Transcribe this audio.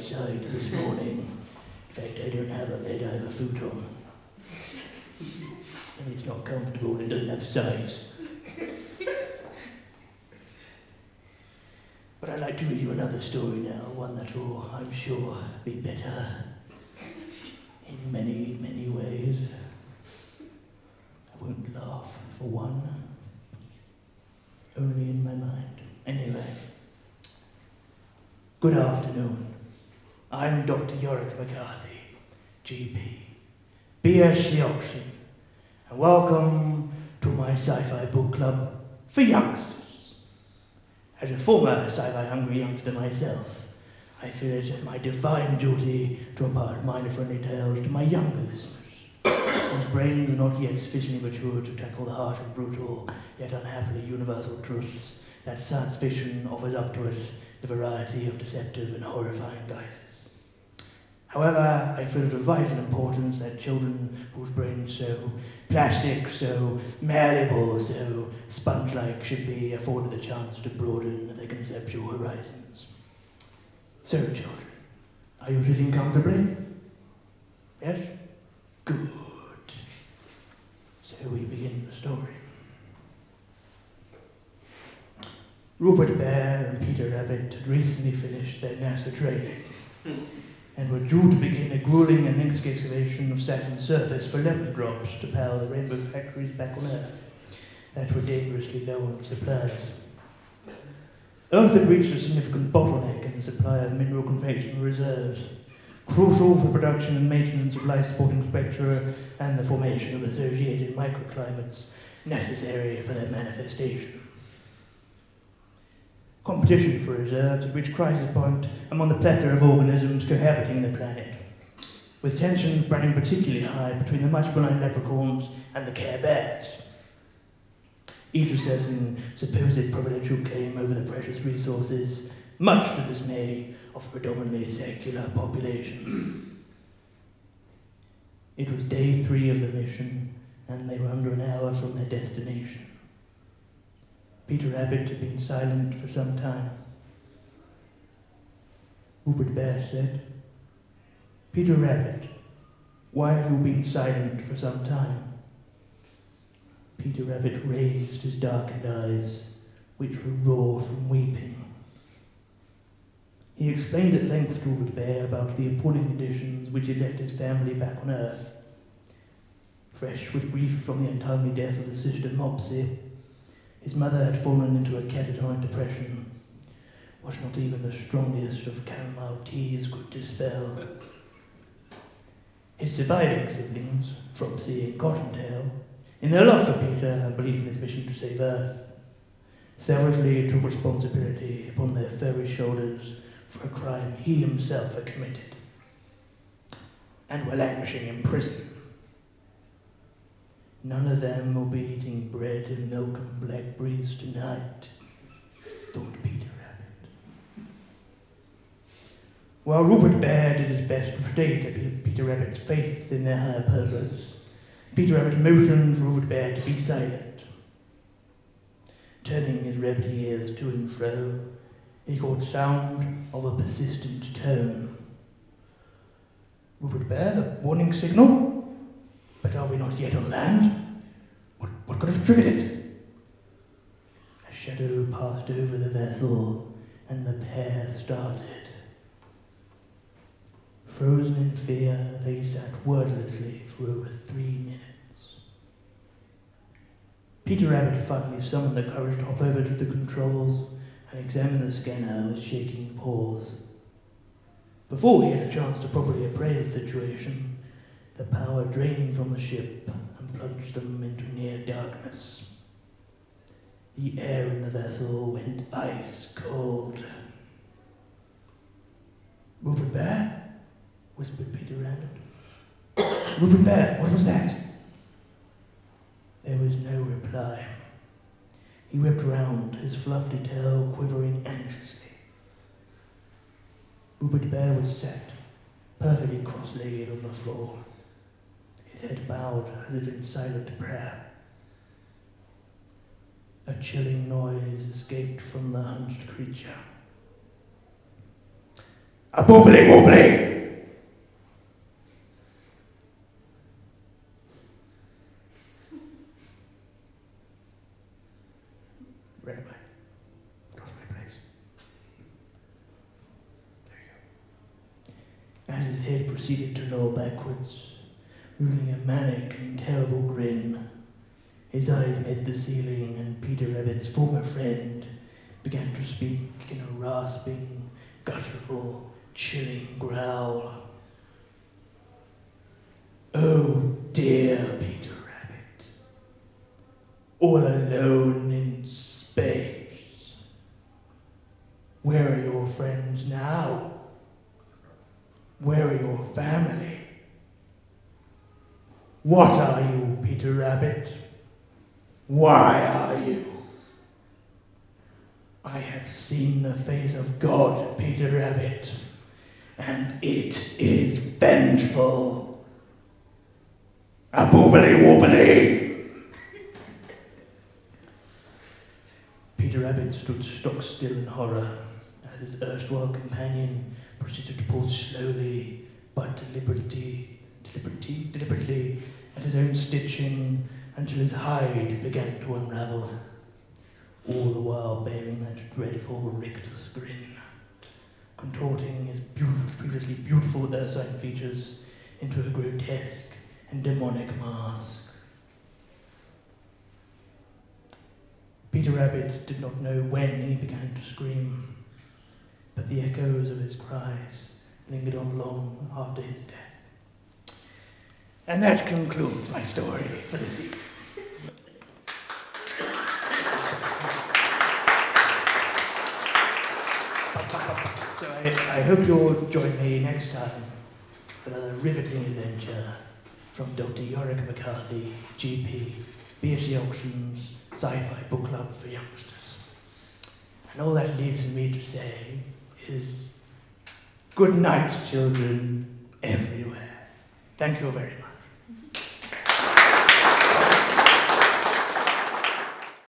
outside this morning. In fact, I don't have a bed, I have a futon. And it's not comfortable and it doesn't have size. But I'd like to read you another story now, one that will, I'm sure, be better in many, many ways. I won't laugh for one, only in my mind. Anyway, good afternoon. I'm Dr. Yorick McCarthy, GP, BSc Oxon, and welcome to my Sci-Fi book club for youngsters. As a former sci-fi hungry youngster myself, I feel it my divine duty to impart mind-friendly tales to my younger listeners, whose brains are not yet sufficiently mature to tackle the harsh and brutal, yet unhappily universal truths that science fiction offers up to us in a variety of deceptive and horrifying guises. However, I feel it of vital importance that children whose brains so plastic, so malleable, so sponge-like should be afforded the chance to broaden their conceptual horizons. So, children, are you sitting comfortably? Yes? Good. So we begin the story. Rupert Bear and Peter Rabbit had recently finished their NASA training and were due to begin a grueling and lengthy excavation of Saturn's surface for lemon drops to power the rainbow factories back on Earth that were dangerously low on supplies. Earth had reached a significant bottleneck in the supply of mineral convection reserves, crucial for production and maintenance of life-supporting spectra and the formation of associated microclimates necessary for their manifestation. Competition for reserves had reached crisis point among the plethora of organisms cohabiting the planet, with tensions running particularly high between the much-maligned leprechauns and the Care Bears, each assessing supposed providential claim over the precious resources, much to the dismay of a predominantly secular population. It was day 3 of the mission, and they were under an hour from their destination. Peter Rabbit had been silent for some time. Rupert Bear said, "Peter Rabbit, why have you been silent for some time?" Peter Rabbit raised his darkened eyes, which were raw from weeping. He explained at length to Rupert Bear about the appalling conditions which had left his family back on Earth. Fresh with grief from the untimely death of the sister Mopsy, his mother had fallen into a catatonic depression, which not even the strongest of chamomile teas could dispel. His surviving siblings, Flopsy and Cottontail, in their love for Peter and belief in his mission to save Earth, selfishly took responsibility upon their furry shoulders for a crime he himself had committed, and were languishing in prison. None of them will be eating bread and milk and blackberries tonight, thought Peter Rabbit. While Rupert Bear did his best to state Peter Rabbit's faith in their higher purpose, Peter Rabbit motioned for Rupert Bear to be silent. Turning his rabbit ears to and fro, he caught sound of a persistent tone. "Rupert Bear, the warning signal? But are we not yet on land? What could have triggered it?" A shadow passed over the vessel, and the pair started. Frozen in fear, they sat wordlessly for over 3 minutes. Peter Rabbit finally summoned the courage to hop over to the controls and examine the scanner with shaking paws. Before he had a chance to properly appraise the situation, the power drained from the ship and plunged them into near darkness. The air in the vessel went ice cold. "Rupert Bear?" whispered Peter Rabbit. "Rupert Bear, what was that?" There was no reply. He whipped round, his fluffy tail quivering anxiously. Rupert Bear was sat, perfectly cross-legged on the floor, his head bowed as if in silent prayer. A chilling noise escaped from the hunched creature. A boobly wobbly! Where am I? Lost my place. There you go. As his head proceeded to lower backwards, ruling a manic and terrible grin, his eyes met the ceiling, and Peter Rabbit's former friend began to speak in a rasping, guttural, chilling growl. Oh dear, Peter Rabbit. All alone in space. Where are your friends now? Where are your family? What are you, Peter Rabbit? Why are you? I have seen the face of God, Peter Rabbit, and it is vengeful. A boobly wobbly! Peter Rabbit stood stock still in horror as his erstwhile companion proceeded to pull slowly but deliberately at his own stitching until his hide began to unravel, all the while bearing that dreadful rictus grin, contorting his previously beautiful ursine features into a grotesque and demonic mask. Peter Rabbit did not know when he began to scream, but the echoes of his cries lingered on long after his death. And that concludes my story for this evening. So I hope you'll join me next time for another riveting adventure from Dr. Yorick McCarthy, GP, BSc Auctions, Sci-Fi Book Club for Youngsters. And all that leaves me to say is good night, children, everywhere. Thank you very much.